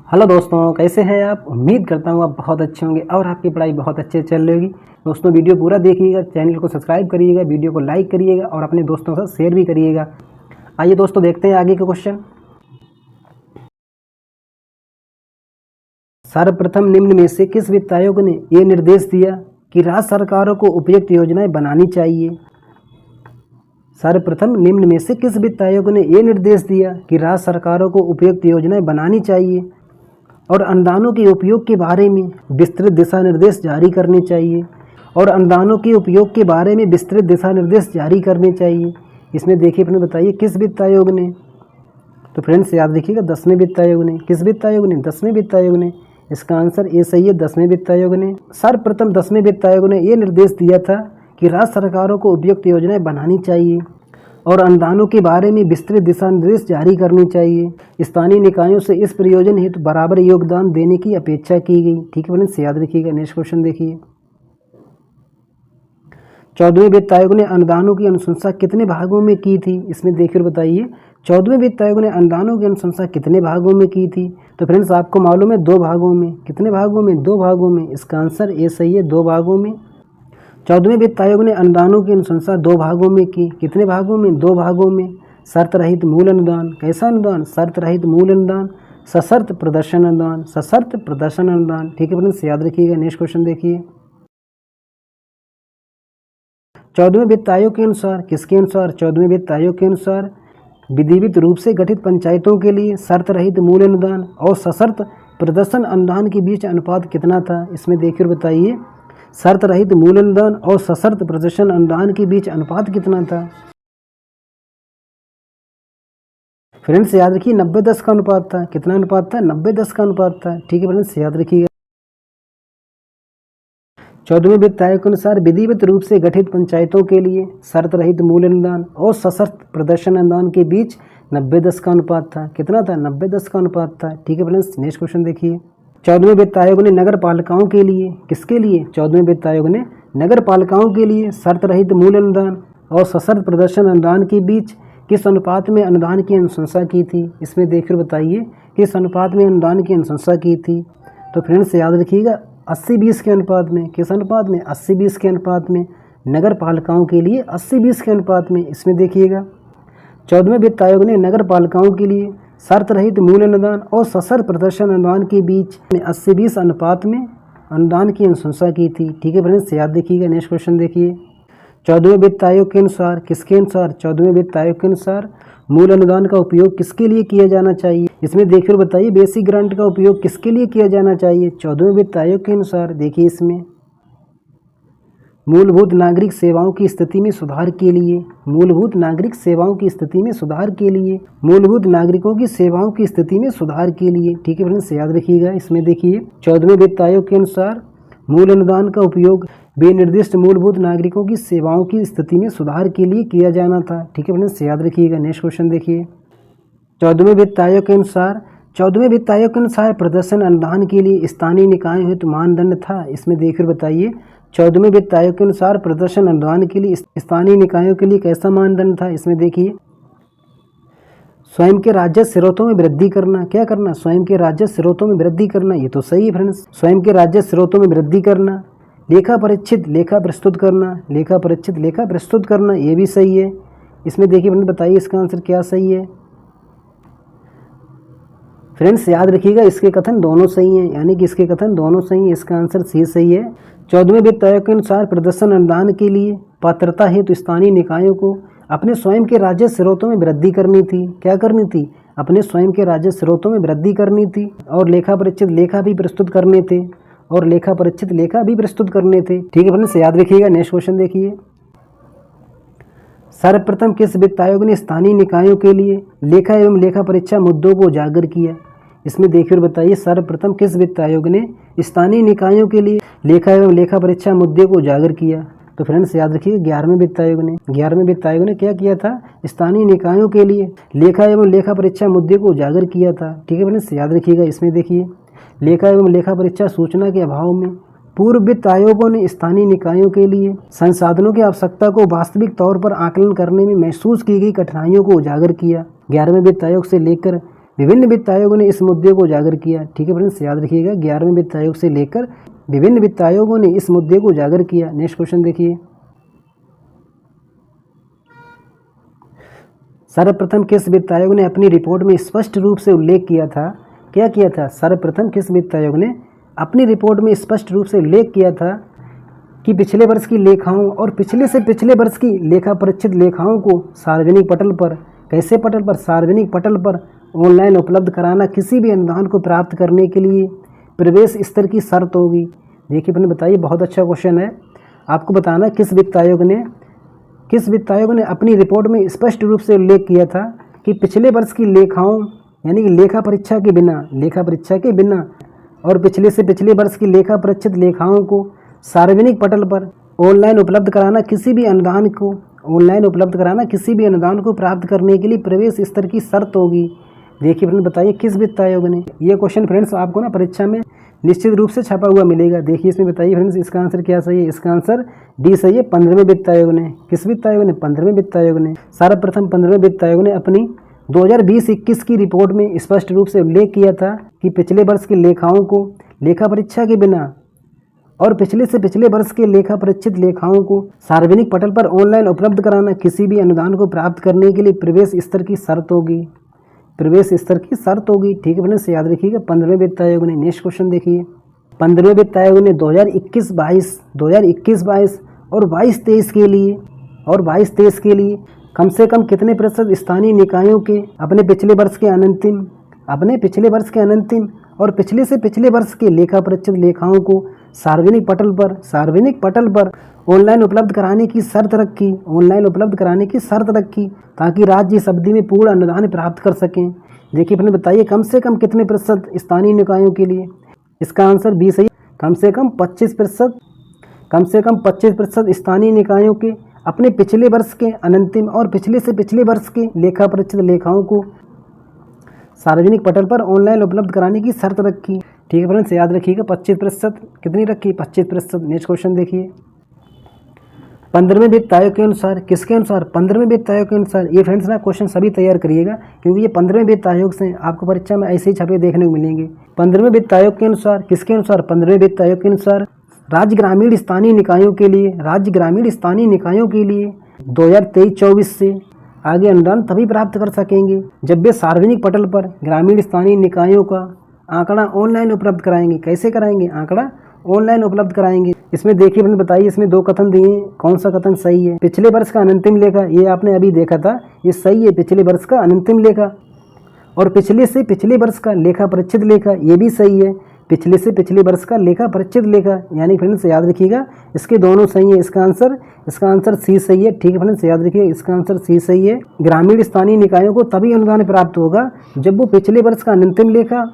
Hello दोस्तों, कैसे हैं आप। उम्मीद करता हूँ आप बहुत अच्छे होंगे और आपकी पढ़ाई बहुत अच्छे चल रही होगी। दोस्तों वीडियो पूरा देखिएगा, चैनल को सब्सक्राइब करिएगा, वीडियो को लाइक करिएगा और अपने दोस्तों के साथ शेयर भी करिएगा। आइए दोस्तों देखते हैं आगे के क्वेश्चन। सर्वप्रथम निम्न में से किस वित्त आयोग ने ये निर्देश दिया कि राज्य सरकारों को उपयुक्त योजनाएं बनानी चाहिए। सर्वप्रथम निम्न में से किस वित्त आयोग ने ये निर्देश दिया कि राज्य सरकारों को उपयुक्त योजनाएं बनानी चाहिए और अनुदानों के उपयोग के बारे में विस्तृत दिशा निर्देश जारी करने चाहिए। और अनुदानों के उपयोग के बारे में विस्तृत दिशा निर्देश जारी करने चाहिए। इसमें देखिए अपने बताइए किस वित्त आयोग ने। तो फ्रेंड्स याद रखिएगा 10वें वित्त आयोग ने। किस वित्त आयोग ने? 10वें वित्त आयोग ने। इसका आंसर ए सही है, 10वें वित्त आयोग ने। सर्वप्रथम 10वें वित्त आयोग ने ये निर्देश दिया था कि राज्य सरकारों को उपयुक्त योजनाएं बनानी चाहिए और अनुदानों के बारे में विस्तृत दिशा निर्देश जारी करनी चाहिए। स्थानीय निकायों से इस प्रयोजन हेतु बराबर योगदान देने की अपेक्षा की गई। ठीक है फ्रेंड्स, याद रखिएगा। नेक्स्ट क्वेश्चन देखिए। 14वें वित्त आयोग ने अनुदानों की अनुशंसा कितने भागों में की थी? इसमें देखकर बताइए 14वें वित्त आयोग ने अनुदानों की अनुशंसा कितने भागों में की थी। तो फ्रेंड्स आपको मालूम है 2 भागों में। कितने भागों में? 2 भागों में। इसका आंसर ए सही है, 2 भागों में। 14वें वित्त आयोग ने अनुदानों की अनुशंसा 2 भागों में की। कितने भागों में? 2 भागों में। शर्त रहित मूल अनुदान। कैसा अनुदान? शर्त रहित मूल अनुदान। सशर्त प्रदर्शन अनुदान। सशर्त प्रदर्शन अनुदान। ठीक है फ्रेंड्स, याद रखिएगा। नेक्स्ट क्वेश्चन देखिए। 14वें वित्त आयोग के अनुसार, किसके अनुसार? 14वें वित्त आयोग के अनुसार विधिवत रूप से गठित पंचायतों के लिए शर्त रहित मूल अनुदान और सशर्त प्रदर्शन अनुदान के बीच अनुपात कितना था? इसमें देखिए और बताइए। शर्त रहित मूल अनुदान और सशर्त प्रदर्शन अनुदान के बीच अनुपात कितना था? फ्रेंड्स याद रखिए 90-10 का अनुपात था। कितना अनुपात था? 90-10 का अनुपात था। ठीक है फ्रेंड्स, याद रखिएगा। 14वें वित्त आयोग के अनुसार विधिवत रूप से गठित पंचायतों के लिए शर्त रहित मूल अनुदान और सशर्त प्रदर्शन अनुदान के बीच 90-10 का अनुपात था। कितना था? 90-10 का अनुपात था। ठीक है फ्रेंड्स, नेक्स्ट क्वेश्चन देखिए। 14वें वित्त आयोग ने नगर पालिकाओं के लिए, किसके लिए? 14वें वित्त आयोग ने नगर पालिकाओं के लिए शर्त रहित मूल अनुदान और सशर्त प्रदर्शन अनुदान के बीच किस अनुपात में अनुदान की अनुशंसा की थी? इसमें देखकर बताइए किस अनुपात में अनुदान की अनुशंसा की थी। तो फ्रेंड्स याद रखिएगा 80-20 के अनुपात में। किस अनुपात में? 80-20 के अनुपात में। नगर पालिकाओं के लिए 80-20 के अनुपात में। इसमें देखिएगा 14वें वित्त आयोग ने नगर पालिकाओं के लिए शर्त रहित मूल अनुदान और सशर्त प्रदर्शन अनुदान के बीच में 80-20 अनुपात में अनुदान की अनुशंसा की थी। ठीक है फ्रेंड्स, याद रखिएगा। नेक्स्ट क्वेश्चन देखिए। 14वें वित्त आयोग के अनुसार, किसके अनुसार? 14वें वित्त आयोग के अनुसार मूल अनुदान का उपयोग किसके लिए किया जाना चाहिए? इसमें देखिए और बताइए बेसिक ग्रांट का उपयोग किसके लिए किया जाना चाहिए? 14वें वित्त आयोग के अनुसार देखिए इसमें मूलभूत नागरिक सेवाओं की स्थिति में सुधार के लिए। मूलभूत नागरिक सेवाओं की स्थिति में सुधार के लिए। मूलभूत नागरिकों की सेवाओं की स्थिति में सुधार के लिए। ठीक है फ्रेंड्स, याद रखिएगा। इसमें देखिए 14वें वित्त आयोग के अनुसार मूल अनुदान का उपयोग बेनिर्दिष्ट मूलभूत नागरिकों की सेवाओं की स्थिति में सुधार के लिए किया जाना था। ठीक है फ्रेंड्स, याद रखिएगा। नेक्स्ट क्वेश्चन देखिए। 14वें वित्त आयोग के अनुसार, 14वें वित्त आयोग के अनुसार प्रदर्शन अनुदान के लिए स्थानीय निकायों हेतु मानदंड था। इसमें देखकर बताइए 14वें वित्त आयोग के अनुसार प्रदर्शन अनुदान के लिए स्थानीय निकायों के लिए कैसा मानदंड था? इसमें देखिए स्वयं के राजस्व स्रोतों में वृद्धि करना। क्या करना? स्वयं के राजस्व स्रोतों में वृद्धि करना। ये तो सही है फ्रेंड्स। स्वयं के राजस्व स्रोतों में वृद्धि करना। लेखा परीक्षित लेखा प्रस्तुत करना। लेखा परीक्षित लेखा प्रस्तुत करना, ये भी सही है। इसमें देखिए फ्रेंड्स बताइए इसका आंसर क्या सही है। फ्रेंड्स याद रखिएगा इसके कथन दोनों सही हैं, यानी कि इसके कथन दोनों सही हैं। इसका आंसर सी सही है। 14वें वित्त आयोग के अनुसार प्रदर्शन अनुदान के लिए पात्रता हेतु स्थानीय निकायों को अपने स्वयं के राजस्व स्रोतों में वृद्धि करनी थी। क्या करनी थी? अपने स्वयं के राजस्व स्रोतों में वृद्धि करनी थी और लेखा परीक्षित लेखा भी प्रस्तुत करने थे। और लेखा परीक्षित लेखा भी प्रस्तुत करने थे। ठीक है फ्रेंड्स, याद रखिएगा। नेक्स्ट क्वेश्चन देखिए। सर्वप्रथम किस वित्त आयोग ने स्थानीय निकायों के लिए लेखा एवं लेखा परीक्षा मुद्दों को उजागर किया? इसमें देखिए और बताइए सर्वप्रथम किस वित्त आयोग ने स्थानीय निकायों के लिए लेखा एवं लेखा परीक्षा मुद्दे को उजागर किया? तो फ्रेंड्स याद रखिए 11वें वित्त आयोग ने। 11वें वित्त आयोग ने क्या किया था? स्थानीय निकायों के लिए लेखा एवं लेखा परीक्षा मुद्दे को उजागर किया था। ठीक है फ्रेंड्स, याद रखिएगा। इसमें देखिए लेखा एवं लेखा परीक्षा सूचना के अभाव में पूर्व वित्त आयोगों ने स्थानीय निकायों के लिए संसाधनों की आवश्यकता को वास्तविक तौर पर आकलन करने में महसूस की गई कठिनाइयों को उजागर किया। 11वें वित्त आयोग से लेकर विभिन्न वित्त आयोगों ने इस मुद्दे को उजागर किया। ठीक है फ्रेंड्स, याद रखिएगा 11वें वित्त आयोग से लेकर विभिन्न वित्त आयोगों ने इस मुद्दे को उजागर किया। नेक्स्ट क्वेश्चन देखिए, सर्वप्रथम किस वित्त आयोग ने अपनी रिपोर्ट में स्पष्ट रूप से उल्लेख किया था, क्या किया था? सर्वप्रथम किस वित्त आयोग ने अपनी रिपोर्ट में स्पष्ट रूप से उल्लेख किया था कि पिछले वर्ष की लेखाओं और पिछले से पिछले वर्ष की लेखा परीक्षित लेखाओं को सार्वजनिक पटल पर, कैसे पटल पर? सार्वजनिक पटल पर ऑनलाइन उपलब्ध कराना किसी भी अनुदान को प्राप्त करने के लिए प्रवेश स्तर की शर्त होगी। देखिए मैंने बताइए, बहुत अच्छा क्वेश्चन है। आपको बताना किस वित्त आयोग ने अपनी रिपोर्ट में स्पष्ट रूप से उल्लेख किया था कि पिछले वर्ष की लेखाओं यानी कि लेखा परीक्षा के बिना और पिछले से पिछले वर्ष की लेखा परीक्षित लेखाओं को सार्वजनिक पटल पर ऑनलाइन उपलब्ध कराना किसी भी अनुदान को प्राप्त करने के लिए प्रवेश स्तर की शर्त होगी। देखिए फ्रेंड्स बताइए किस वित्त आयोग ने? ये क्वेश्चन फ्रेंड्स आपको ना परीक्षा में निश्चित रूप से छपा हुआ मिलेगा। देखिए इसमें बताइए फ्रेंड्स इसका आंसर क्या सही है? इसका आंसर डी सही है, 15वें वित्त आयोग ने। किस वित्त आयोग ने? 15वें वित्त आयोग ने। सर्वप्रथम 15वें वित्त आयोग ने अपनी 2020-21 की रिपोर्ट में स्पष्ट रूप से उल्लेख किया था कि पिछले वर्ष की लेखाओं को लेखा परीक्षा के बिना और पिछले से पिछले वर्ष के लेखा परीक्षित लेखाओं को सार्वजनिक पटल पर ऑनलाइन उपलब्ध कराना किसी भी अनुदान को प्राप्त करने के लिए प्रवेश स्तर की शर्त होगी। ठीक है फ्रेंड्स, याद रखिएगा 15वें वित्त आयोग ने। नेक्स्ट क्वेश्चन देखिए, 15वें वित्त आयोग ने 2021-22 और 22-23 के लिए कम से कम कितने प्रतिशत स्थानीय निकायों के अपने पिछले वर्ष के अनंतिम और पिछले से पिछले वर्ष के लेखा परीक्षित लेखाओं को सार्वजनिक पटल पर ऑनलाइन उपलब्ध कराने की शर्त रखी ताकि राज्य इस अवधि में पूर्ण अनुदान प्राप्त कर सकें। देखिए अपने बताइए कम से कम कितने प्रतिशत स्थानीय निकायों के लिए? इसका आंसर बी सही, कम से कम 25% स्थानीय निकायों के अपने पिछले वर्ष के अनंतिम और पिछले से पिछले वर्ष के लेखा परीक्षित लेखाओं को सार्वजनिक पटल पर ऑनलाइन उपलब्ध कराने की शर्त रखी। ठीक है फ्रेंड्स, याद रखिएगा 25% कितनी रखी? 25%। नेक्स्ट क्वेश्चन देखिए, 15वें वित्त आयोग के अनुसार, किसके अनुसार? 15वें वित्त आयोग के अनुसार। ये फ्रेंड्स ना क्वेश्चन सभी तैयार करिएगा क्योंकि ये 15वें वित्त आयोग से आपको परीक्षा में ऐसे ही छपे देखने को मिलेंगे। 15वें वित्त आयोग के अनुसार, किसके अनुसार? 15वें वित्त आयोग के अनुसार राज्य ग्रामीण स्थानीय निकायों के लिए 2023-24 से आगे अनुदान तभी प्राप्त कर सकेंगे जब वे सार्वजनिक पटल पर ग्रामीण स्थानीय निकायों का आंकड़ा ऑनलाइन उपलब्ध कराएंगे। कैसे कराएंगे? आंकड़ा ऑनलाइन उपलब्ध कराएंगे। इसमें देखिए मैंने बताइए, इसमें 2 कथन दिए, कौन सा कथन सही है? पिछले वर्ष का अनंतिम लेखा, ये आपने अभी देखा था, ये सही है, पिछले वर्ष का अनंतिम लेखा। और पिछले से पिछले वर्ष का लेखा परीक्षित लेखा, ये भी सही है, पिछले से पिछले वर्ष का लेखा परीक्षित लेखा। यानी फ्रेंड्स याद रखिएगा इसके दोनों सही है। इसका आंसर सी सही है। ठीक है फ्रेंड्स, याद रखिए इसका आंसर सी सही है। ग्रामीण स्थानीय निकायों को तभी अनुदान प्राप्त होगा जब वो पिछले वर्ष का अनंतिम लेखा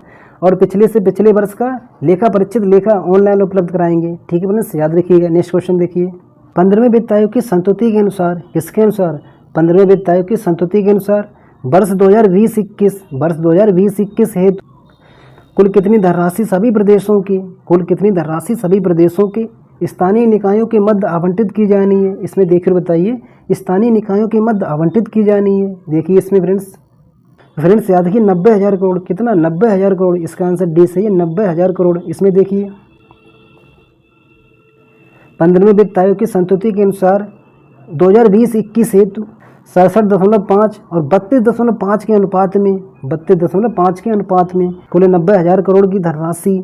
और पिछले से पिछले वर्ष का लेखा परीक्षित लेखा ऑनलाइन उपलब्ध कराएंगे। ठीक है फ्रेंड्स, याद रखिएगा। नेक्स्ट क्वेश्चन देखिए, 15वें वित्त आयोग की संस्तुति के अनुसार, किसके अनुसार? 15वें वित्त आयोग की संस्तुति के अनुसार वर्ष 2020-21 हेतु कुल कितनी धनराशि सभी प्रदेशों के स्थानीय निकायों के मध्य आवंटित की जानी है? इसमें देखिए बताइए, स्थानीय निकायों के मध्य आवंटित की जानी है। देखिए इसमें फ्रेंड्स याद रखिए 90,000 करोड़। कितना? 90,000 करोड़। इसका आंसर डी सही है, 90,000 करोड़। इसमें देखिए 15वें वित्त आयोग की संस्तुति के अनुसार 2020-21 हेतु 67.5 और 32.5 के अनुपात में कुल 90,000 करोड़ की धनराशि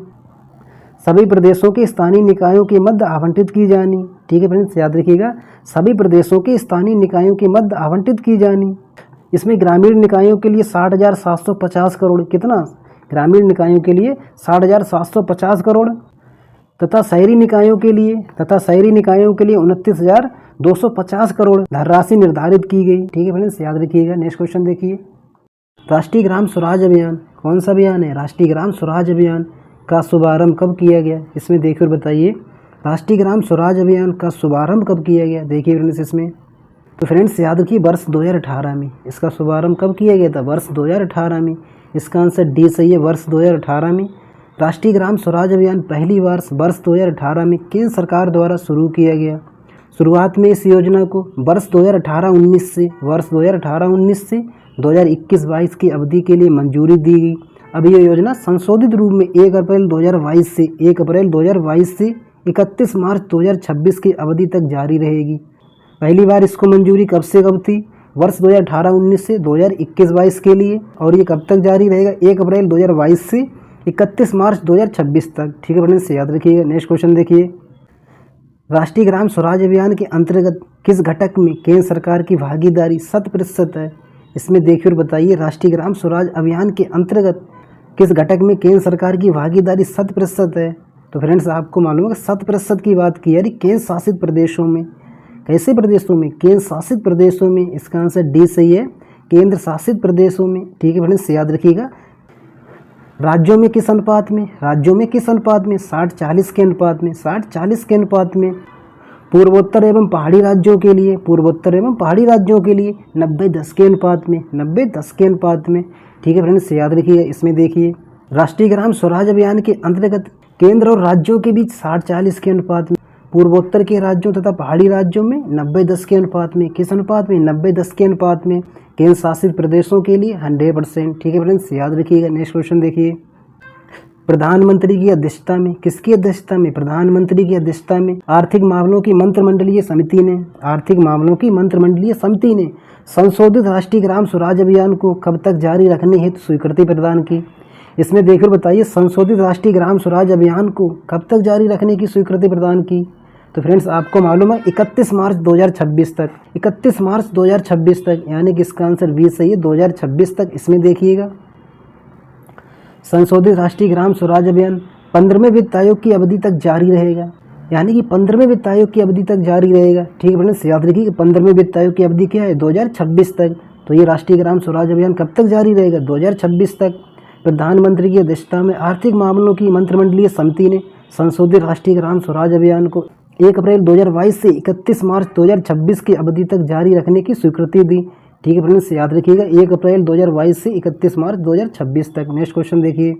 सभी प्रदेशों के स्थानीय निकायों के मध्य आवंटित की जानी। ठीक है फ्रेंड्स, याद रखिएगा सभी प्रदेशों के स्थानीय निकायों के मध्य आवंटित की जानी। इसमें ग्रामीण निकायों के लिए 60,750 करोड़। कितना? ग्रामीण निकायों के लिए 60,750 करोड़ तथा शहरी निकायों के लिए 29,250 करोड़ धनराशि निर्धारित की गई। ठीक है फ्रेंड्स, याद रखिएगा। नेक्स्ट क्वेश्चन देखिए, राष्ट्रीय ग्राम स्वराज अभियान कौन सा अभियान है? राष्ट्रीय ग्राम स्वराज अभियान का शुभारंभ कब किया गया? इसमें देखिए और बताइए राष्ट्रीय ग्राम स्वराज अभियान का शुभारंभ कब किया गया? देखिए फ्रेंड्स इसमें तो फ्रेंड्स याद रखिए वर्ष 2018 में इसका शुभारंभ कब किया गया था? वर्ष 2018 में। इसका आंसर डी सही है, वर्ष 2018 में। राष्ट्रीय ग्राम स्वराज अभियान पहली बार वर्ष 2018 में केंद्र सरकार द्वारा शुरू किया गया। शुरुआत में इस योजना को वर्ष 2018-19 से 2021-22 की अवधि के लिए मंजूरी दी गई। अब ये योजना संशोधित रूप में 1 अप्रैल 2022 से 31 मार्च 2026 की अवधि तक जारी रहेगी। पहली बार इसको मंजूरी कब से कब थी? वर्ष 2018-19 से 2021-22 के लिए, और ये कब तक जारी रहेगा? 1 अप्रैल 2022 से 31 मार्च 2026 तक। ठीक है फ्रेंड्स, याद रखिएगा। नेक्स्ट क्वेश्चन देखिए, राष्ट्रीय ग्राम स्वराज अभियान के अंतर्गत किस घटक में केंद्र सरकार की भागीदारी 100% है? इसमें देखिए और बताइए, राष्ट्रीय ग्राम स्वराज अभियान के अंतर्गत किस घटक में केंद्र सरकार की भागीदारी 100% है? तो फ्रेंड्स आपको मालूम है कि 100% की बात की है केंद्र शासित प्रदेशों में। कैसे प्रदेशों में? केंद्र शासित प्रदेशों में। इसका आंसर डी सही है, केंद्र शासित प्रदेशों में। ठीक है फ्रेंड्स, याद रखिएगा। राज्यों में किस अनुपात में? राज्यों में किस अनुपात में? 60-40 के अनुपात में। 60-40 के अनुपात में। पूर्वोत्तर एवं पहाड़ी राज्यों के लिए, पूर्वोत्तर एवं पहाड़ी राज्यों के लिए 90-10 के अनुपात में। 90-10 के अनुपात में। ठीक है फ्रेंड्स, याद रखिए। इसमें देखिए, राष्ट्रीय ग्राम स्वराज अभियान के अंतर्गत केंद्र और राज्यों के बीच 60-40 के अनुपात में, पूर्वोत्तर के राज्यों तथा पहाड़ी राज्यों में 90-10 के अनुपात में। किस अनुपात में? 90-10 के अनुपात में। केंद्र शासित प्रदेशों के लिए 100%। ठीक है फ्रेंड्स, याद रखिएगा। नेक्स्ट क्वेश्चन देखिए, प्रधानमंत्री की अध्यक्षता में, किसकी अध्यक्षता में? प्रधानमंत्री की अध्यक्षता में आर्थिक मामलों की मंत्रिमंडलीय समिति ने, आर्थिक मामलों की मंत्रिमंडलीय समिति ने संशोधित राष्ट्रीय ग्राम स्वराज अभियान को कब तक जारी रखने हेतु स्वीकृति प्रदान की? इसमें देखकर बताइए, संशोधित राष्ट्रीय ग्राम स्वराज अभियान को कब तक जारी रखने की स्वीकृति प्रदान की? तो फ्रेंड्स आपको मालूम है 31 मार्च 2026 तक। 31 मार्च 2026 तक, यानी कि इसका आंसर बी सही है, 2026 तक। इसमें देखिएगा, संशोधित राष्ट्रीय ग्राम स्वराज अभियान 15वें वित्त आयोग की अवधि तक जारी रहेगा, यानी कि 15वें वित्त आयोग की अवधि तक जारी रहेगा। ठीक है फ्रेंड्स, याद रखिए कि 15वें वित्त आयोग की अवधि क्या है? 2026 तक। तो ये राष्ट्रीय ग्राम स्वराज अभियान कब तक जारी रहेगा? 2026 तक। प्रधानमंत्री की अध्यक्षता में आर्थिक मामलों की मंत्रिमंडलीय समिति ने संशोधित राष्ट्रीय ग्राम स्वराज अभियान को 1 अप्रैल 2022 से 31 मार्च 2026 की अवधि तक जारी रखने की स्वीकृति दी। ठीक है फ्रेंड्स, याद रखिएगा, 1 अप्रैल 2022 से 31 मार्च 2026 तक। नेक्स्ट क्वेश्चन देखिए,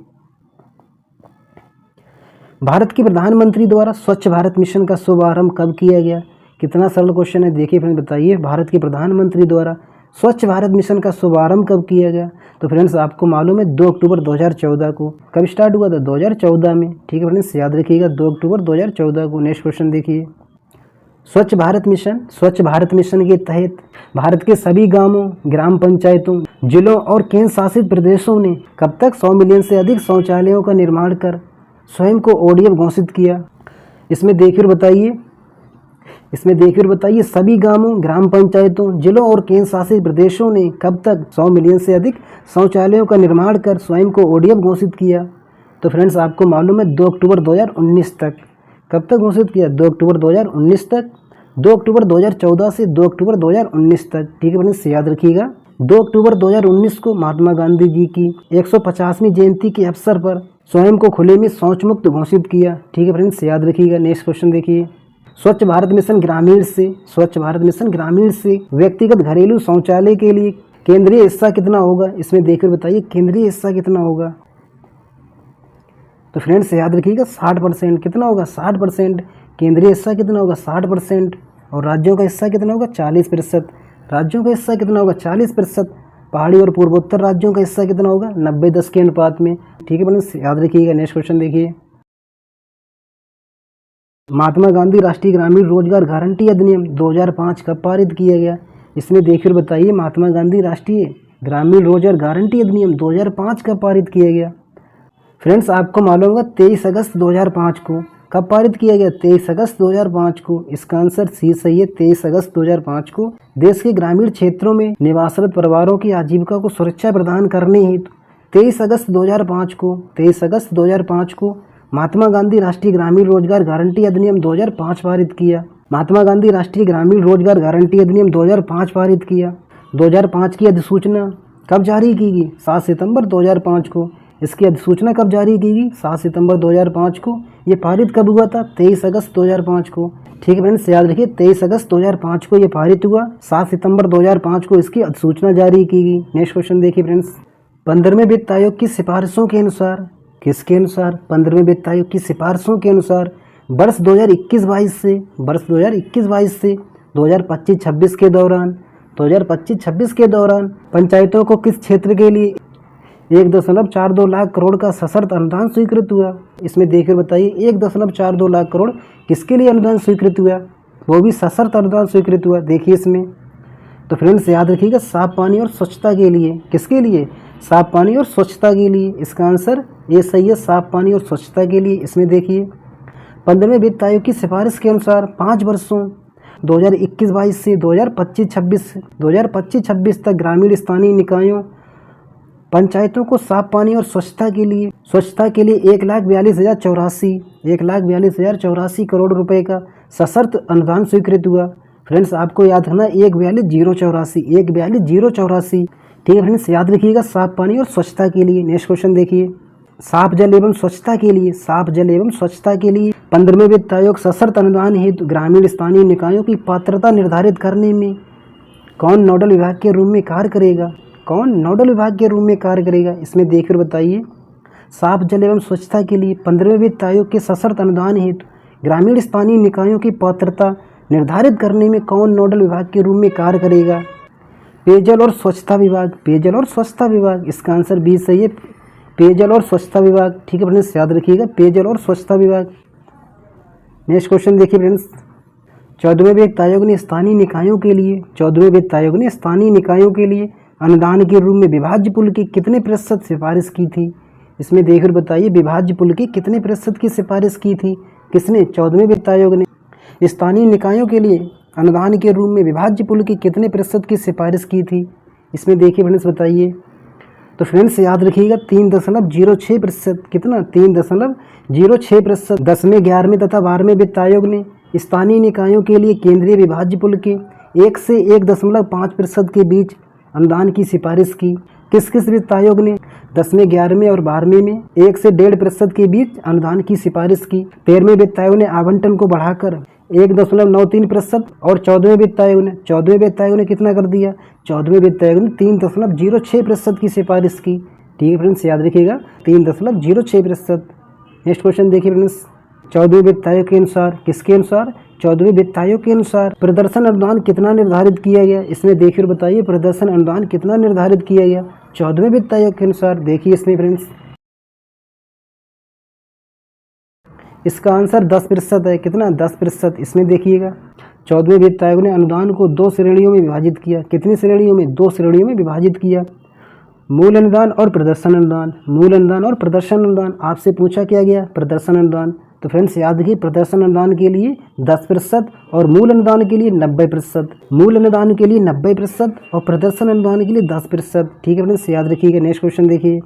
भारत के प्रधानमंत्री द्वारा स्वच्छ भारत मिशन का शुभारंभ कब किया गया? कितना सरल क्वेश्चन है, देखिए फ्रेंड्स बताइए। भारत के प्रधानमंत्री द्वारा स्वच्छ भारत मिशन का शुभारंभ कब किया गया? तो फ्रेंड्स आपको मालूम है 2 अक्टूबर 2014 को। कब स्टार्ट हुआ था? 2014 में। ठीक है फ्रेंड्स, याद रखिएगा, 2 अक्टूबर 2014 को। नेक्स्ट क्वेश्चन देखिए, स्वच्छ भारत मिशन के तहत भारत के सभी गांवों, ग्राम पंचायतों, जिलों और केंद्र शासित प्रदेशों ने कब तक 100 मिलियन से अधिक शौचालयों का निर्माण कर स्वयं को ODF घोषित किया? इसमें देखिए और बताइए, सभी गांवों, ग्राम पंचायतों, जिलों और केंद्र शासित प्रदेशों ने कब तक 100 मिलियन से अधिक शौचालयों का निर्माण कर स्वयं को ODF घोषित किया? तो फ्रेंड्स आपको मालूम है 2 अक्टूबर 2019 तक। कब तक घोषित किया? 2 अक्टूबर 2019 तक। 2 अक्टूबर 2014 से 2 अक्टूबर 2019 तक। ठीक है फ्रेंड्स, याद रखिएगा। 2 अक्टूबर 2019 को महात्मा गांधी जी की 150वीं जयंती के अवसर पर स्वयं को खुले में शौच मुक्त घोषित किया। ठीक है फ्रेंड्स, याद रखिएगा। नेक्स्ट क्वेश्चन देखिए, स्वच्छ भारत मिशन ग्रामीण से व्यक्तिगत घरेलू शौचालय के लिए केंद्रीय हिस्सा कितना होगा? इसमें देखकर बताइए, केंद्रीय हिस्सा कितना होगा? तो फ्रेंड्स याद रखिएगा 60%। कितना होगा? 60%। केंद्रीय हिस्सा कितना होगा? 60%। और राज्यों का हिस्सा कितना होगा? 40%। राज्यों का हिस्सा कितना होगा? 40%। पहाड़ी और पूर्वोत्तर राज्यों का हिस्सा कितना होगा? 90-10 के अनुपात में। ठीक है फ्रेंड्स, याद रखिएगा। नेक्स्ट क्वेश्चन देखिए, महात्मा गांधी राष्ट्रीय ग्रामीण रोजगार गारंटी अधिनियम 2005 कब पारित किया गया? इसमें देखिए बताइए, महात्मा गांधी राष्ट्रीय ग्रामीण रोजगार गारंटी अधिनियम 2005 कब पारित किया गया? फ्रेंड्स आपको मालूम होगा 23 अगस्त 2005 को। कब पारित किया गया? 23 अगस्त 2005 को। इसका आंसर सी सही है, 23 अगस्त 2005 को। देश के ग्रामीण क्षेत्रों में निवासरत परिवारों की आजीविका को सुरक्षा प्रदान करने हेतु 23 अगस्त 2005 को महात्मा गांधी राष्ट्रीय ग्रामीण रोजगार गारंटी अधिनियम 2005 पारित किया। महात्मा गांधी राष्ट्रीय ग्रामीण रोजगार गारंटी अधिनियम 2005 पारित किया। 2005 की अधिसूचना कब जारी की गई? 7 सितंबर 2005 को। इसकी अधिसूचना कब जारी की गई? 7 सितंबर 2005 को। ये पारित कब हुआ था? 23 अगस्त 2005 को। ठीक है फ्रेंड्स, याद रखिए 23 अगस्त 2005 को ये पारित हुआ। 7 सितंबर 2005 को इसकी अधिसूचना जारी की गई। नेक्स्ट क्वेश्चन देखिए फ्रेंड्स, 15वें वित्त आयोग की सिफारिशों के अनुसार, किसके अनुसार? 15वें वित्त आयोग की सिफारिशों के अनुसार वर्ष 2021-22 से 2025-26 के दौरान 2025-26 के दौरान पंचायतों को किस क्षेत्र के लिए 1.42 लाख करोड़ का सशर्त अनुदान स्वीकृत हुआ? इसमें देखकर बताइए 1.42 लाख करोड़ किसके लिए अनुदान स्वीकृत हुआ? वो भी सशर्त अनुदान स्वीकृत हुआ। देखिए इसमें तो फ्रेंड्स याद रखिएगा, साफ पानी और स्वच्छता के लिए। किसके लिए? साफ पानी और स्वच्छता के लिए। इसका आंसर ये सही है, साफ पानी और स्वच्छता के लिए। इसमें देखिए 15वें वित्त आयोग की सिफारिश के अनुसार 5 वर्षों 2021-22 से 2025-26 तक ग्रामीण स्थानीय निकायों पंचायतों को साफ पानी और स्वच्छता के लिए 1,42,084 करोड़ रुपए का सशर्त अनुदान स्वीकृत हुआ। फ्रेंड्स आपको याद रखना 1,42,084, ठीक है फ्रेंड्स, याद रखिएगा साफ पानी और स्वच्छता के लिए। नेक्स्ट क्वेश्चन देखिए, साफ जल एवं स्वच्छता के लिए 15वें वित्त आयोग सशर्त अनुदान हेतु ग्रामीण स्थानीय निकायों की पात्रता निर्धारित करने में कौन नोडल विभाग के रूप में कार्य करेगा? इसमें देखकर बताइए, साफ जल एवं स्वच्छता के लिए 15वें वित्त आयोग के सशर्त अनुदान हेतु ग्रामीण स्थानीय निकायों की पात्रता निर्धारित करने में कौन नोडल विभाग के रूप में कार्य करेगा? पेयजल और स्वच्छता विभाग। इसका आंसर बी सही है, पेयजल और स्वच्छता विभाग। ठीक है फ्रेंड्स, याद रखिएगा पेयजल और स्वच्छता विभाग। नेक्स्ट क्वेश्चन देखिए फ्रेंड्स, 14वें वित्त आयोग ने स्थानीय निकायों के लिए अनुदान के रूप में विभाज्य पुल की कितने प्रतिशत सिफारिश की थी? इसमें देखकर बताइए विभाज्य पुल की कितने प्रतिशत की सिफारिश की थी? किसने? 14वें वित्त आयोग ने स्थानीय निकायों के लिए अनुदान के रूप में विभाज्य पुल की कितने प्रतिशत की सिफारिश की थी? इसमें देखिए फ्रेंड्स बताइए। तो फ्रेंड्स याद रखिएगा 3.06%। कितना? 3.06%। 10वें, 11वें तथा 12वें वित्त आयोग ने स्थानीय निकायों के लिए केंद्रीय विभाज्य पुल के 1 से 1.5% के बीच अनुदान की सिफारिश की। किस वित्त आयोग ने 10वें, 11वें और 12वें में 1 से 1.5% के बीच अनुदान की सिफारिश की? 13वें वित्त आयोग ने आवंटन को बढ़ाकर 1.93% और 14वें वित्त आयोग ने कितना कर दिया? 14वें वित्त आयोग ने 3.06% की सिफारिश की। ठीक है फ्रेंड्स, याद रखिएगा 3.06%। नेक्स्ट क्वेश्चन देखिए फ्रेंड्स, 14वें वित्त आयोग के अनुसार, किसके अनुसार? 14वें वित्त आयोग के अनुसार प्रदर्शन अनुदान कितना निर्धारित किया गया? इसमें देखिए बताइए प्रदर्शन अनुदान कितना निर्धारित किया गया 14वें वित्त आयोग के अनुसार? देखिए इसमें फ्रेंड्स इसका आंसर 10% है। कितना? 10%। इसमें देखिएगा 14वें वित्त आयोग ने अनुदान को 2 श्रेणियों में विभाजित किया। कितनी श्रेणियों में? 2 श्रेणियों में विभाजित किया, मूल अनुदान और प्रदर्शन अनुदान। आपसे पूछा क्या गया? प्रदर्शन अनुदान। तो फ्रेंड्स याद रखिए प्रदर्शन अनुदान के लिए 10% और मूल अनुदान के लिए 90%। मूल अनुदान के लिए 90% और प्रदर्शन अनुदान के लिए 10%। ठीक है फ्रेंड्स, याद रखिएगा। नेक्स्ट क्वेश्चन देखिए।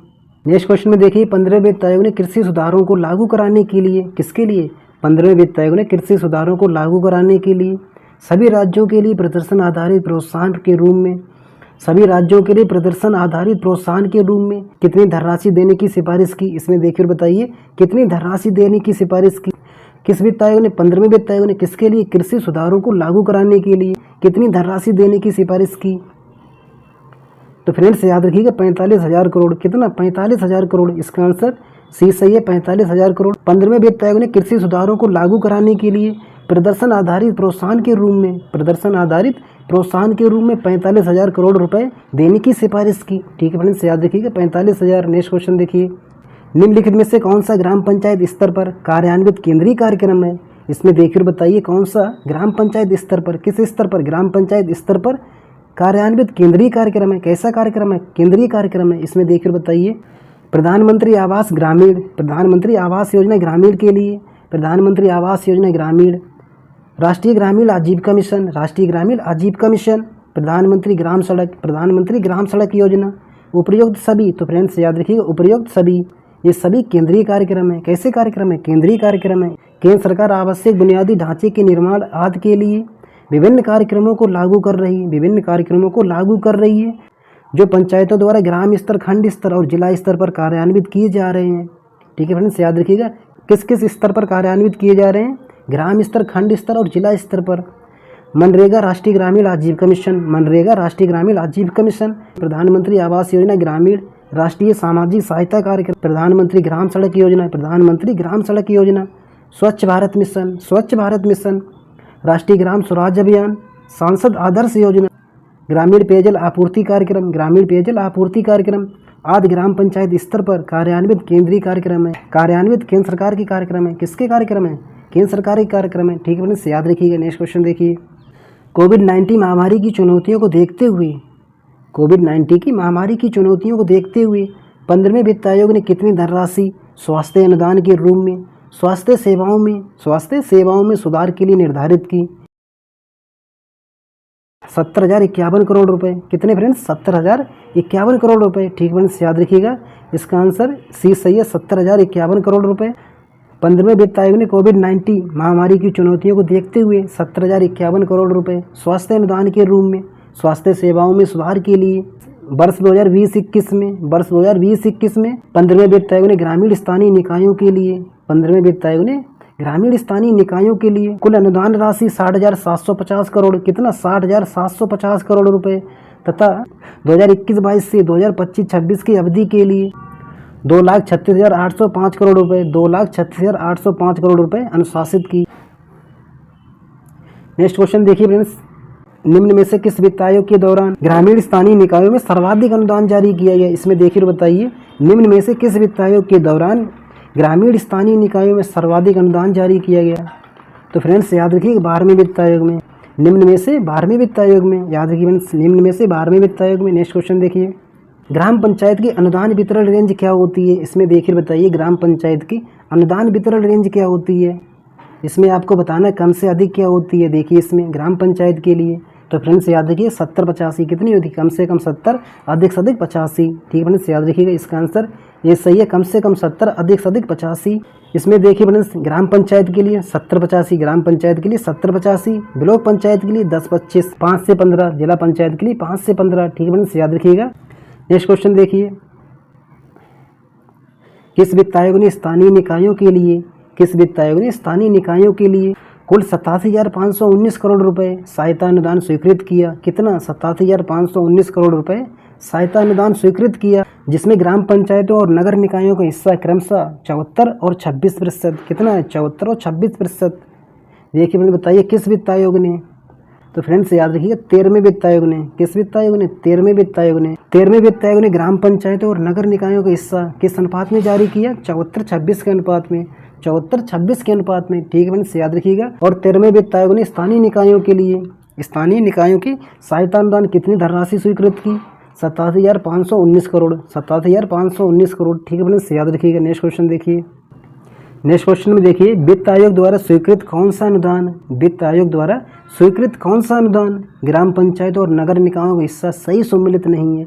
नेक्स्ट क्वेश्चन में देखिए 15वें वित्त आयोग ने कृषि सुधारों को लागू कराने के लिए, किसके लिए? 15वें वित्त आयोग ने कृषि सुधारों को लागू कराने के लिए सभी राज्यों के लिए प्रदर्शन आधारित प्रोत्साहन के रूप में कितनी धनराशि देने की सिफारिश की? इसमें देखिए बताइए कितनी धनराशि देने की सिफारिश की? किस वित्त आयोग ने? 15वें वित्त आयोग ने किसके लिए? कृषि सुधारों को लागू कराने के लिए कितनी धनराशि देने की सिफारिश की? तो फ्रेंड्स याद रखिएगा 45,000 करोड़। कितना? 45,000 करोड़। इसका आंसर सी सही है, 45,000 करोड़। 15वें वित्त आयोग ने कृषि सुधारों को लागू कराने के लिए प्रदर्शन आधारित प्रोत्साहन के रूप में 45,000 करोड़ रुपए देने की सिफारिश की। ठीक है फ्रेंड्स, याद रखिएगा 45,000। नेक्स्ट क्वेश्चन देखिए, निम्नलिखित में से कौन सा ग्राम पंचायत स्तर पर कार्यान्वित केंद्रीय कार्यक्रम है? इसमें देखकर बताइए कौन सा ग्राम पंचायत स्तर पर, किस स्तर पर? ग्राम पंचायत स्तर पर कार्यान्वित केंद्रीय कार्यक्रम है। कैसा कार्यक्रम है? केंद्रीय कार्यक्रम है। इसमें देखकर बताइए प्रधानमंत्री आवास योजना ग्रामीण के लिए, प्रधानमंत्री आवास योजना ग्रामीण, राष्ट्रीय ग्रामीण आजीविका मिशन, प्रधानमंत्री ग्राम सड़क योजना, उपयुक्त सभी। तो फ्रेंड्स याद रखिएगा उपयुक्त सभी, ये सभी केंद्रीय कार्यक्रम है। कैसे कार्यक्रम है? केंद्रीय कार्यक्रम है। केंद्र सरकार आवश्यक बुनियादी ढांचे के निर्माण आदि के लिए विभिन्न कार्यक्रमों को लागू कर रही है जो पंचायतों द्वारा ग्राम स्तर, खंड स्तर और जिला स्तर पर कार्यान्वित किए जा रहे हैं। ठीक है फ्रेंड्स, याद रखिएगा किस किस स्तर पर कार्यान्वित किए जा रहे हैं? ग्राम स्तर, खंड स्तर और जिला स्तर पर। मनरेगा राष्ट्रीय ग्रामीण आजीविका मिशन, प्रधानमंत्री आवास योजना ग्रामीण, राष्ट्रीय सामाजिक सहायता कार्यक्रम, प्रधानमंत्री ग्राम सड़क योजना, स्वच्छ भारत मिशन, राष्ट्रीय ग्राम स्वराज अभियान, सांसद आदर्श योजना, ग्रामीण पेयजल आपूर्ति कार्यक्रम, ग्रामीण पेयजल आपूर्ति कार्यक्रम आदि ग्राम पंचायत स्तर पर कार्यान्वित केंद्रीय कार्यक्रम है। कार्यान्वित केंद्र सरकार की कार्यक्रम है। किसके कार्यक्रम है? केंद्र सरकार की कार्यक्रम है। ठीक है फ्रेंड्स, याद रखिएगा। नेक्स्ट क्वेश्चन देखिए, कोविड-19 महामारी की चुनौतियों को देखते हुए, कोविड-19 की महामारी की चुनौतियों को देखते हुए 15वें वित्त आयोग ने कितनी धनराशि स्वास्थ्य अनुदान के रूप में स्वास्थ्य सेवाओं में सुधार के लिए निर्धारित की? 70,051 करोड़ रुपए। कितने फ्रेंड्स? 70,051 करोड़ रुपए। ठीक फ्रेंड्स, याद रखिएगा। इसका आंसर सी सही है, 70,051 करोड़ रुपए। 15वें वित्त आयोग ने कोविड-19 महामारी की चुनौतियों को देखते हुए 70,051 करोड़ रुपए स्वास्थ्य अनुदान के रूप में स्वास्थ्य सेवाओं में सुधार के लिए वर्ष 2020-21 में 15वें वित्त आयोग ने ग्रामीण स्थानीय निकायों के लिए 15वें वित्त आयोग ने ग्रामीण स्थानीय निकायों के लिए कुल अनुदान राशि 60,750 करोड़, कितना? 60,750 करोड़ रुपए तथा 2021-22 से 2025-26 की अवधि के लिए 2,36,805 करोड़ रुपए 2,36,805 करोड़ रुपए अनुशासित की। नेक्स्ट क्वेश्चन देखिए फ्रेंड्स, निम्न में से किस वित्त आयोग के दौरान ग्रामीण स्थानीय निकायों में सर्वाधिक अनुदान जारी किया गया? इसमें देखिए और बताइए, निम्न में से किस वित्त आयोग के दौरान ग्रामीण स्थानीय निकायों में सर्वाधिक अनुदान जारी किया गया? तो फ्रेंड्स याद रखिए, 12वें वित्त आयोग में। निम्न में से 12वें वित्त आयोग में, याद रखिए फ्रेंड्स, निम्न में से 12वें वित्त आयोग में। नेक्स्ट क्वेश्चन देखिए, ग्राम पंचायत की अनुदान वितरण रेंज क्या होती है? इसमें देखिए बताइए, ग्राम पंचायत की अनुदान वितरण रेंज क्या होती है? इसमें आपको बताना है कम से अधिक क्या होती है। देखिए इसमें ग्राम पंचायत के लिए तो फ्रेंड्स याद रखिए 70-85 कितनी होती है? कम से कम 70, अधिक से अधिक 85। ठीक है फ्रेंड्स, याद रखिएगा। इसका आंसर ये सही है, कम से कम 70, अधिक से अधिक 85। इसमें देखिए फ्रेंड्स, ग्राम पंचायत के लिए 70-85, ग्राम पंचायत के लिए 70-85, ब्लॉक पंचायत के लिए 10-25, 5 से 15, जिला पंचायत के लिए 5 से 15। ठीक है फ्रेंड्स, याद रखिएगा। नेक्स्ट क्वेश्चन देखिए, किस वित्त आयोग ने स्थानीय निकायों के लिए कुल 87,519 करोड़ रुपए सहायता अनुदान स्वीकृत किया? कितना? 87,519 करोड़ रुपए सहायता अनुदान स्वीकृत किया, जिसमें ग्राम पंचायतों और नगर निकायों का हिस्सा क्रमशः 74 और 26%। कितना है? 74 और 26%। देखिए मैंने बताइए किस वित्त आयोग ने? तो फ्रेंड्स याद रखिएगा 13वें वित्त आयोग ने। किस वित्त आयोग ने? 13वें वित्त आयोग ने। 13वें वित्त आयोग ने ग्राम पंचायतों और नगर निकायों का हिस्सा किस अनुपात में जारी किया? 74-26 के अनुपात में। 74-26 के अनुपात में। ठीक है फ्रेंड्स, याद रखिएगा। और 13वें वित्त आयोग ने स्थानीय निकायों की सहायता अनुदान कितनी धनराशि स्वीकृत की? 87,519 करोड़। 87,519 करोड़। ठीक है फ्रेंड्स, याद रखिएगा। नेक्स्ट क्वेश्चन देखिए, नेक्स्ट क्वेश्चन में देखिए, वित्त आयोग द्वारा स्वीकृत कौन सा अनुदान ग्राम पंचायत और नगर निकायों का हिस्सा सही सम्मिलित नहीं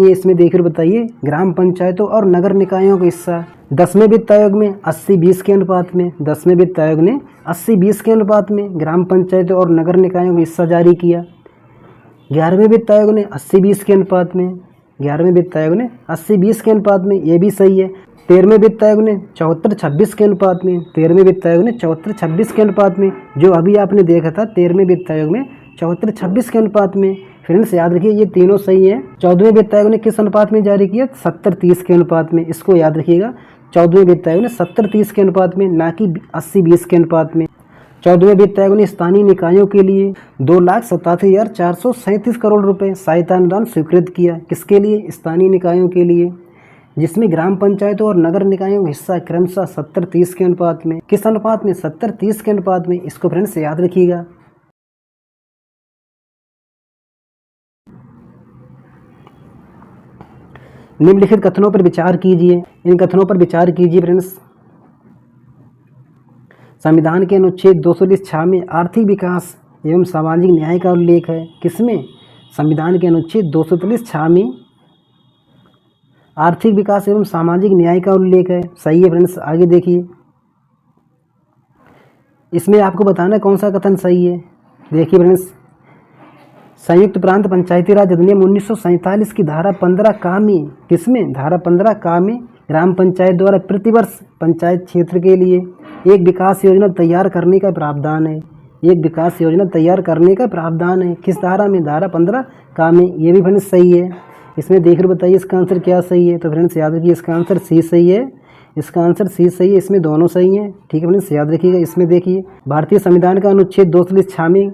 है? इसमें देखकर बताइए, ग्राम पंचायतों और नगर निकायों का हिस्सा 10वें वित्त आयोग में 80-20 के अनुपात में 10वें वित्त आयोग ने 80-20 के अनुपात में ग्राम पंचायतों और नगर निकायों का हिस्सा जारी किया। 11वें वित्त आयोग ने 80-20 के अनुपात में 11वें वित्त आयोग ने 80-20 के अनुपात में, ये भी सही है। 13वें वित्त आयोग ने 74-26 के अनुपात में 13वें वित्त आयोग ने 74-26 के अनुपात में, जो अभी आपने देखा था 13वें वित्त आयोग में 74-26 के अनुपात में। फ्रेंड्स याद रखिए ये तीनों सही है। 14वें वित्त आयोग ने किस अनुपात में जारी किया? 70-30 के अनुपात में। इसको याद रखिएगा, 14वें वित्त आयोग ने 70-30 के अनुपात में, ना कि 80-20 के अनुपात में। 14वें वित्त आयोग ने स्थानीय निकायों के लिए 2,87,437 करोड़ रुपए सहायता अनुदान स्वीकृत किया। किसके लिए? स्थानीय निकायों के लिए, जिसमें ग्राम पंचायतों और नगर निकायों का हिस्सा क्रमशः 70-30 के अनुपात में। किस अनुपात में? 70-30 के अनुपात में। इसको फ्रेंड्स याद रखिएगा। निम्नलिखित कथनों पर विचार कीजिए। इन कथनों पर विचार कीजिए फ्रेंड्स। संविधान के अनुच्छेद 246 में आर्थिक विकास एवं सामाजिक न्याय का उल्लेख है। किसमें? संविधान के अनुच्छेद 246 में आर्थिक विकास एवं सामाजिक न्याय का उल्लेख है। सही है फ्रेंड्स। आगे देखिए, इसमें आपको बताना कौन सा कथन सही है। देखिए फ्रेंड्स, संयुक्त प्रांत पंचायती राज अधिनियम 1947 की धारा 15 का में, किसमें? धारा 15 का में ग्राम पंचायत द्वारा प्रतिवर्ष पंचायत क्षेत्र के लिए एक विकास योजना तैयार करने का प्रावधान है। एक विकास योजना तैयार करने का प्रावधान है। किस धारा में? धारा 15 का में। ये भी फ्रेंड्स सही है। इसमें देखकर बताइए इसका आंसर क्या सही है। तो फ्रेंड्स याद रखिए इसका आंसर सी सही है। इसका आंसर सी सही है। इसमें दोनों सही हैं। ठीक है फ्रेंड्स, याद रखिएगा। इसमें देखिए, भारतीय संविधान का अनुच्छेद 246 में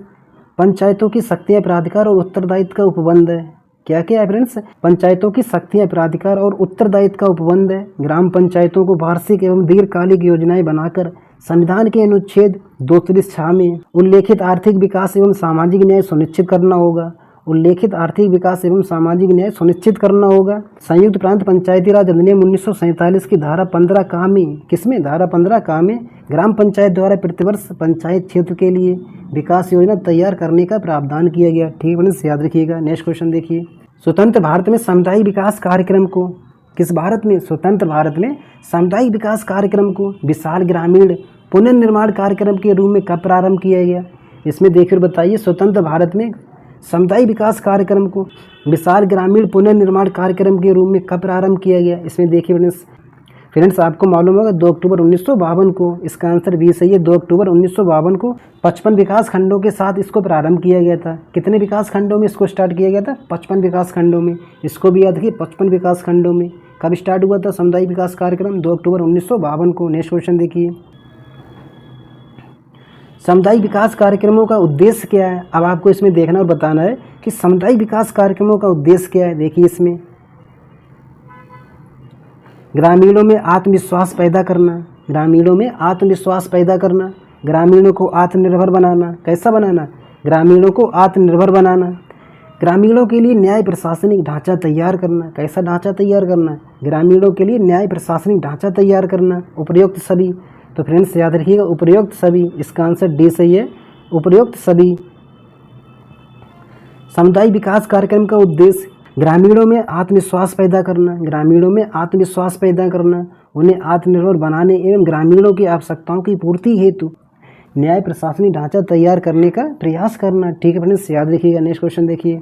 पंचायतों की शक्तियाँ, प्राधिकार और उत्तरदायित्व का उपबंध है। क्या क्या है फ्रेंड्स? पंचायतों की शक्तियाँ, प्राधिकार और उत्तरदायित्व का उपबंध है। ग्राम पंचायतों को वार्षिक एवं दीर्घकालिक योजनाएं बनाकर संविधान के अनुच्छेद 206 में उल्लेखित आर्थिक विकास एवं सामाजिक न्याय सुनिश्चित करना होगा। उल्लेखित आर्थिक विकास एवं सामाजिक न्याय सुनिश्चित करना होगा। संयुक्त प्रांत पंचायती राज अधिनियम 1947 की धारा 15 का में, किसमें? धारा 15 का में ग्राम पंचायत द्वारा प्रतिवर्ष पंचायत क्षेत्र के लिए विकास योजना तैयार करने का प्रावधान किया गया। ठीक फ्रेंड्स, याद रखिएगा। नेक्स्ट क्वेश्चन देखिए, स्वतंत्र भारत में सामुदायिक विकास कार्यक्रम को, किस भारत में? स्वतंत्र भारत में सामुदायिक विकास कार्यक्रम को विशाल ग्रामीण पुनर्निर्माण कार्यक्रम के रूप में कब प्रारंभ किया गया? इसमें देखिए बताइए, स्वतंत्र भारत में सामुदायिक विकास कार्यक्रम को विशाल ग्रामीण पुनर्निर्माण कार्यक्रम के रूप में कब प्रारंभ किया गया? इसमें देखिए फ्रेंड्स आपको मालूम होगा 2 अक्टूबर 1952 को। इसका आंसर बी सही है। 2 अक्टूबर 1952 को 55 विकास खंडों के साथ इसको प्रारंभ किया गया था। कितने विकास खंडों में इसको स्टार्ट किया गया था? 55 विकास खंडों में। इसको भी याद रखिए, 55 विकास खंडों में। कब स्टार्ट हुआ था सामुदायिक विकास कार्यक्रम? 2 अक्टूबर 1952 को। नेक्स्ट क्वेश्चन देखिए, सामुदायिक विकास कार्यक्रमों का उद्देश्य क्या है? अब आपको इसमें देखना और बताना है कि सामुदायिक विकास कार्यक्रमों का उद्देश्य क्या है। देखिए इसमें ग्रामीणों में आत्मविश्वास पैदा करना, ग्रामीणों में आत्मविश्वास पैदा करना, ग्रामीणों को आत्मनिर्भर बनाना। कैसा बनाना? ग्रामीणों को आत्मनिर्भर बनाना। ग्रामीणों के लिए न्याय प्रशासनिक ढांचा तैयार करना। कैसा ढांचा तैयार करना? ग्रामीणों के लिए न्याय प्रशासनिक ढांचा तैयार करना। उपयुक्त सभी, तो फ्रेंड्स याद रखिएगा उपयुक्त सभी। इसका आंसर डी सही है, उपयुक्त सभी। सामुदायिक विकास कार्यक्रम का उद्देश्य ग्रामीणों में आत्मविश्वास पैदा करना, ग्रामीणों में आत्मविश्वास पैदा करना, उन्हें आत्मनिर्भर बनाने एवं ग्रामीणों की आवश्यकताओं की पूर्ति हेतु न्याय प्रशासनिक ढांचा तैयार करने का प्रयास करना। ठीक है फ्रेंड्स, याद रखिएगा। नेक्स्ट क्वेश्चन देखिए,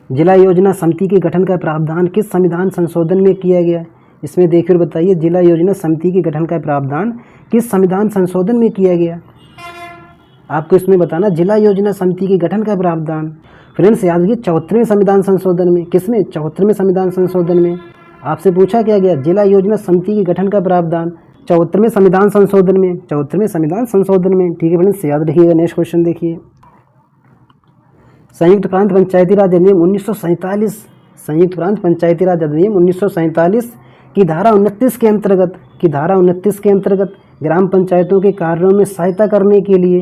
जिला योजना समिति के गठन का प्रावधान किस संविधान संशोधन में किया गया? इसमें देखिए और बताइए, जिला योजना समिति के गठन का प्रावधान किस संविधान संशोधन में किया गया? आपको इसमें बताना जिला योजना समिति के गठन का प्रावधान। फ्रेंड्स याद रखिए 74वें संविधान संशोधन में। किसमें? 74वें संविधान संशोधन में। आपसे पूछा क्या गया? जिला योजना समिति के गठन का प्रावधान 74वें संविधान संशोधन में, 74वें संविधान संशोधन में। ठीक है फ्रेंड्स, याद रखिएगा। नेक्स्ट क्वेश्चन देखिए, संयुक्त प्रांत पंचायती राज अधिनियम 1947, संयुक्त प्रांत पंचायती राज अधिनियम 1947 की धारा 29 के अंतर्गत, की धारा 29 के अंतर्गत ग्राम पंचायतों के कार्यों में सहायता करने के लिए,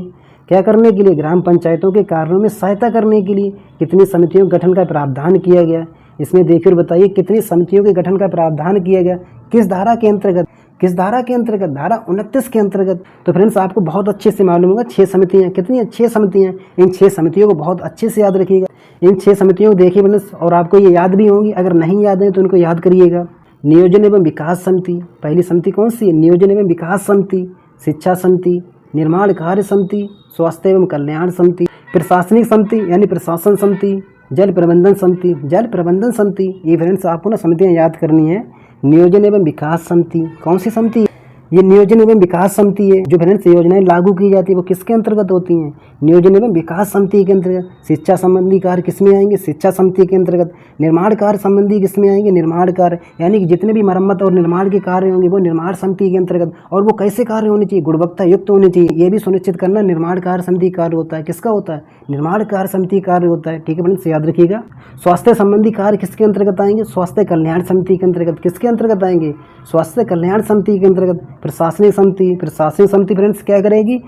क्या करने के लिए? ग्राम पंचायतों के कार्यों में सहायता करने के लिए कितनी समितियों के गठन का प्रावधान किया गया? इसमें देखिए और बताइए कितनी समितियों के गठन का प्रावधान किया गया, किस धारा के अंतर्गत? किस धारा के अंतर्गत? धारा 29 के अंतर्गत। तो फ्रेंड्स आपको बहुत अच्छे से मालूम होगा 6 समितियाँ। कितनी हैं? 6 समितियाँ। इन 6 समितियों को बहुत अच्छे से याद रखिएगा। इन 6 समितियों को देखिए फ्रेंड्स, और आपको ये याद भी होंगी। अगर नहीं याद है तो उनको याद करिएगा। नियोजन एवं विकास समिति, पहली समिति कौन सी है? नियोजन एवं विकास समिति। शिक्षा समिति, निर्माण कार्य समिति, स्वास्थ्य एवं कल्याण समिति, प्रशासनिक समिति यानी प्रशासन समिति, जल प्रबंधन समिति, जल प्रबंधन समिति। ये फ्रेंड्स आपको ना समितियाँ याद करनी है। नियोजन एवं विकास समिति, कौन सी समिति? ये नियोजन एवं विकास समिति है। जो फ्रेंड्स योजनाएं लागू की जाती है वो किसके अंतर्गत होती हैं? नियोजन एवं विकास समिति के अंतर्गत। शिक्षा संबंधी कार्य किसमें आएंगे? शिक्षा समिति के अंतर्गत। निर्माण कार्य संबंधी किसमें आएंगे? निर्माण कार्य, यानी कि जितने भी मरम्मत और निर्माण के कार्य होंगे वो निर्माण समिति के अंतर्गत। और वो कैसे कार्य होने चाहिए? गुणवत्ता युक्त होने चाहिए। ये भी सुनिश्चित करना निर्माण कार्य समिति कार्य होता है। किसका होता है? निर्माण कार्य समिति कार्य होता है। ठीक है फ्रेंड्स, याद रखिएगा। स्वास्थ्य संबंधी कार्य किसके अंतर्गत आएंगे? स्वास्थ्य कल्याण समिति के अंतर्गत। किसके अंतर्गत आएंगे? स्वास्थ्य कल्याण समिति के अंतर्गत। प्रशासनिक समिति, प्रशासनिक समिति फ्रेंड्स क्या करेगी?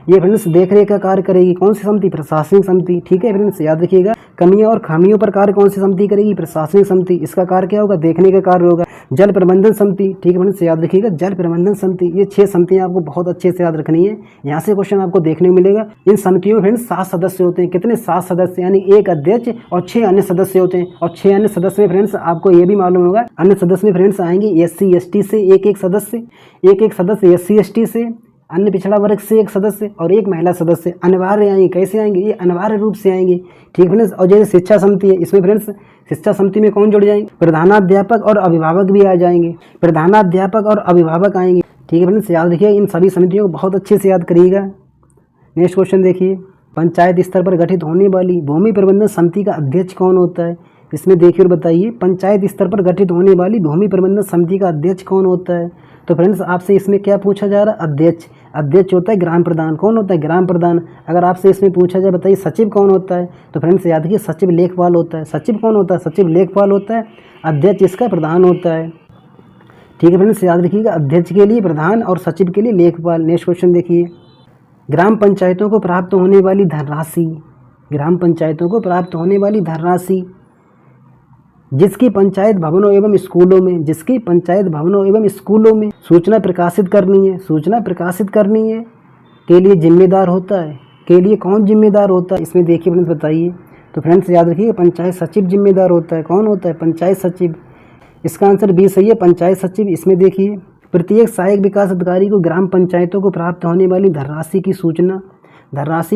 ये फ्रेंड्स देखरेख का कार्य करेगी। कौन सी समिति? प्रशासनिक समिति। ठीक है फ्रेंड्स, याद रखिएगा। कमियों और खामियों पर कार्य कौन सी समिति करेगी? प्रशासनिक समिति। इसका कार्य क्या होगा? देखने का कार्य होगा। जल प्रबंधन समिति, ठीक है फ्रेंड्स, याद रखिएगा। जल प्रबंधन समिति। ये 6 समितियां आपको बहुत अच्छे से याद रखनी है। यहाँ से क्वेश्चन आपको देखने को मिलेगा। इन समितियों में फ्रेंड्स 7 सदस्य होते हैं। कितने? 7 सदस्य, यानी 1 अध्यक्ष और 6 अन्य सदस्य होते हैं। और 6 अन्य सदस्य में फ्रेंड्स आपको ये भी मालूम होगा, अन्य सदस्य में फ्रेंड्स आएंगे SC ST से एक सदस्य, एक सदस्य SC ST से, अन्य पिछड़ा वर्ग से 1 सदस्य और 1 महिला सदस्य अनिवार्य आएंगे। कैसे आएंगे? ये अनिवार्य रूप से आएंगे। ठीक फ्रेंड्स, और जैसे शिक्षा समिति है, इसमें फ्रेंड्स शिक्षा समिति में कौन जुड़ जाएंगे? प्रधानाध्यापक और अभिभावक भी आ जाएंगे। प्रधानाध्यापक और अभिभावक आएंगे। ठीक है फ्रेंड्स, याद रखिए। इन सभी समितियों को बहुत अच्छे से याद करिएगा। नेक्स्ट क्वेश्चन देखिए, पंचायत स्तर पर गठित होने वाली भूमि प्रबंधन समिति का अध्यक्ष कौन होता है? इसमें देखिए और बताइए, पंचायत स्तर पर गठित होने वाली भूमि प्रबंधन समिति का अध्यक्ष कौन होता है? तो फ्रेंड्स आपसे इसमें क्या पूछा जा रहा है? अध्यक्ष। अध्यक्ष होता है ग्राम प्रधान। कौन होता है? ग्राम प्रधान। अगर आपसे इसमें पूछा जाए बताइए सचिव कौन होता है, तो फ्रेंड्स याद रखिए सचिव लेखपाल होता है। सचिव कौन होता है? सचिव लेखपाल होता है। अध्यक्ष इसका प्रधान होता है। ठीक है फ्रेंड्स, याद रखिएगा अध्यक्ष के लिए प्रधान और सचिव के लिए लेखपाल। नेक्स्ट क्वेश्चन देखिए, ग्राम पंचायतों को प्राप्त होने वाली धनराशि, ग्राम पंचायतों को प्राप्त होने वाली धनराशि जिसकी पंचायत भवनों एवं स्कूलों में, जिसकी पंचायत भवनों एवं स्कूलों में सूचना प्रकाशित करनी है, सूचना प्रकाशित करनी है के लिए जिम्मेदार होता है। के लिए कौन जिम्मेदार होता है? इसमें देखिए फ्रेंड्स बताइए। तो फ्रेंड्स याद रखिए पंचायत सचिव जिम्मेदार होता है। कौन होता है? पंचायत सचिव। इसका आंसर बी सही है, पंचायत सचिव। इसमें देखिए, प्रत्येक सहायक विकास अधिकारी को ग्राम पंचायतों को प्राप्त होने वाली धनराशि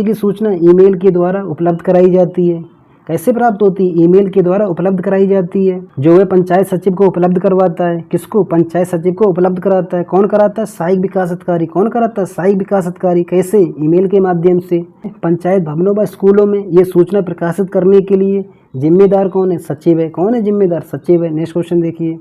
की सूचना ईमेल के द्वारा उपलब्ध कराई जाती है। कैसे प्राप्त होती है? ईमेल के द्वारा उपलब्ध कराई जाती है, जो वह पंचायत सचिव को उपलब्ध करवाता है। किसको? पंचायत सचिव को उपलब्ध कराता है। कौन कराता है? सहायक विकास अधिकारी। कौन कराता है? सहायक विकास अधिकारी। कैसे? ईमेल के माध्यम से। पंचायत भवनों व स्कूलों में ये सूचना प्रकाशित करने के लिए जिम्मेदार कौन है? सचिव है। कौन है जिम्मेदार? सचिव है। नेक्स्ट क्वेश्चन देखिए,